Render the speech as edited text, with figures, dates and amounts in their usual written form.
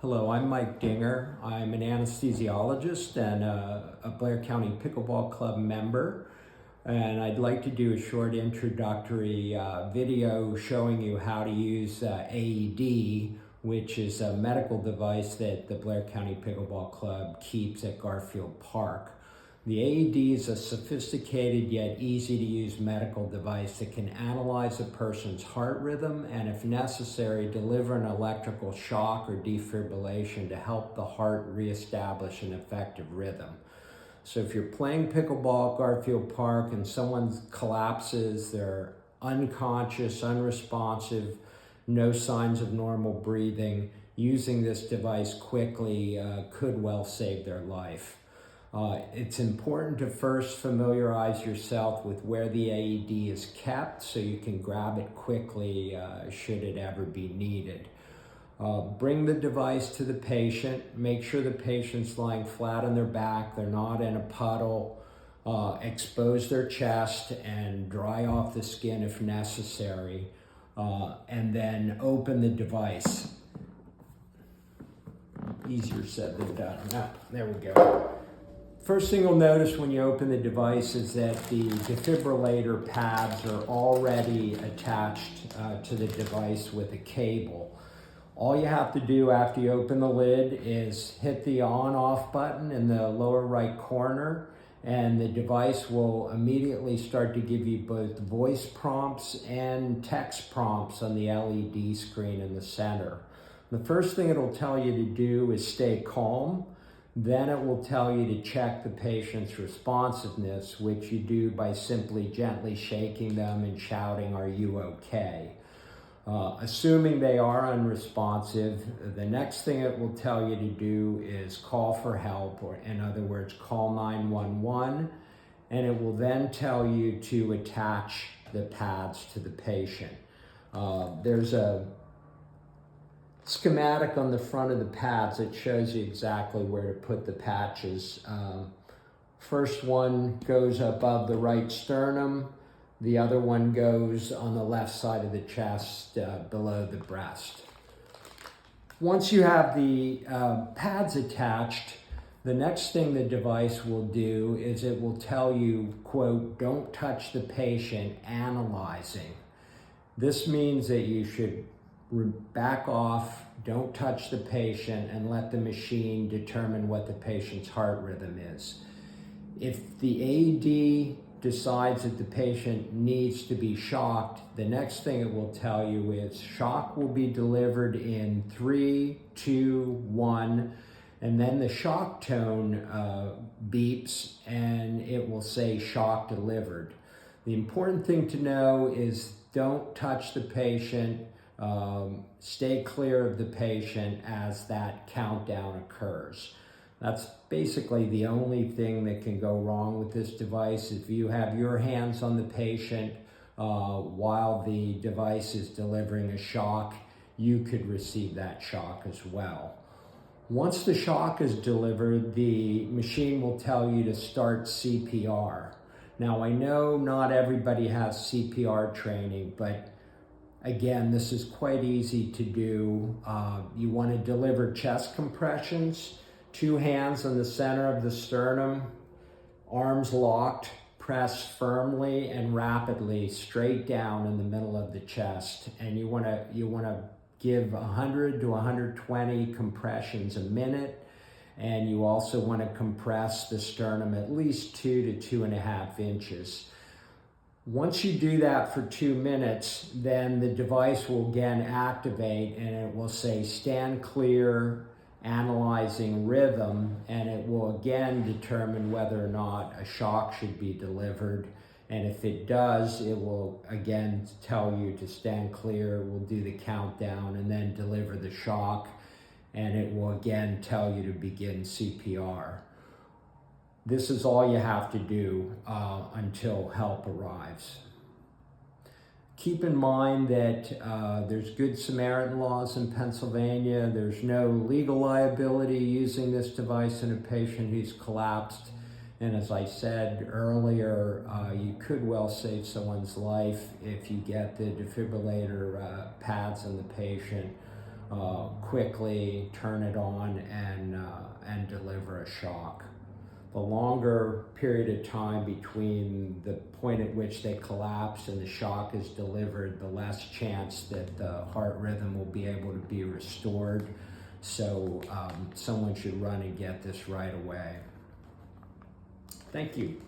Hello, I'm Mike Dinger. I'm an anesthesiologist and a Blair County Pickleball Club member. And I'd like to do a short introductory video showing you how to use AED, which is a medical device that the Blair County Pickleball Club keeps at Garfield Park. The AED is a sophisticated yet easy to use medical device that can analyze a person's heart rhythm and, if necessary, deliver an electrical shock or defibrillation to help the heart reestablish an effective rhythm. So if you're playing pickleball at Garfield Park and someone collapses, they're unconscious, unresponsive, no signs of normal breathing, using this device quickly could well save their life. It's important to first familiarize yourself with where the AED is kept so you can grab it quickly should it ever be needed. Bring the device to the patient. Make sure the patient's lying flat on their back, they're not in a puddle. Expose their chest and dry off the skin if necessary, and then open the device. Easier said than done. There we go. First thing you'll notice when you open the device is that the defibrillator pads are already attached to the device with a cable. All you have to do after you open the lid is hit the on-off button in the lower right corner, and the device will immediately start to give you both voice prompts and text prompts on the LED screen in the center. The first thing it'll tell you to do is stay calm. Then it will tell you to check the patient's responsiveness, which you do by simply gently shaking them and shouting, "Are you okay?" Assuming they are unresponsive, the next thing it will tell you to do is call for help, or in other words, call 911, and it will then tell you to attach the pads to the patient. There's a schematic on the front of the pads that shows you exactly where to put the patches. First one goes above the right sternum. The other one goes on the left side of the chest below the breast. Once you have the pads attached, the next thing the device will do is it will tell you, quote, "Don't touch the patient, analyzing." This means that you should back off, don't touch the patient, and let the machine determine what the patient's heart rhythm is. If the AED decides that the patient needs to be shocked, the next thing it will tell you is shock will be delivered in 3, 2, 1, and then the shock tone beeps and it will say shock delivered. The important thing to know is don't touch the patient. Stay clear of the patient as that countdown occurs. That's basically the only thing that can go wrong with this device. If you have your hands on the patient while the device is delivering a shock, you could receive that shock as well. Once the shock is delivered, the machine will tell you to start CPR. Now, I know not everybody has CPR training, but again, this is quite easy to do. You want to deliver chest compressions, 2 hands on the center of the sternum, arms locked, press firmly and rapidly straight down in the middle of the chest. And you want to give 100 to 120 compressions a minute. And you also want to compress the sternum at least 2 to 2.5 inches. Once you do that for 2 minutes, then the device will again activate and it will say stand clear, analyzing rhythm, and it will again determine whether or not a shock should be delivered. And if it does, it will again tell you to stand clear, we'll do the countdown and then deliver the shock, and it will again tell you to begin CPR. This is all you have to do until help arrives. Keep in mind that there's Good Samaritan laws in Pennsylvania. There's no legal liability using this device in a patient who's collapsed. And as I said earlier, you could well save someone's life if you get the defibrillator pads on the patient quickly turn it on and deliver a shock. The longer period of time between the point at which they collapse and the shock is delivered, the less chance that the heart rhythm will be able to be restored. So someone should run and get this right away. Thank you.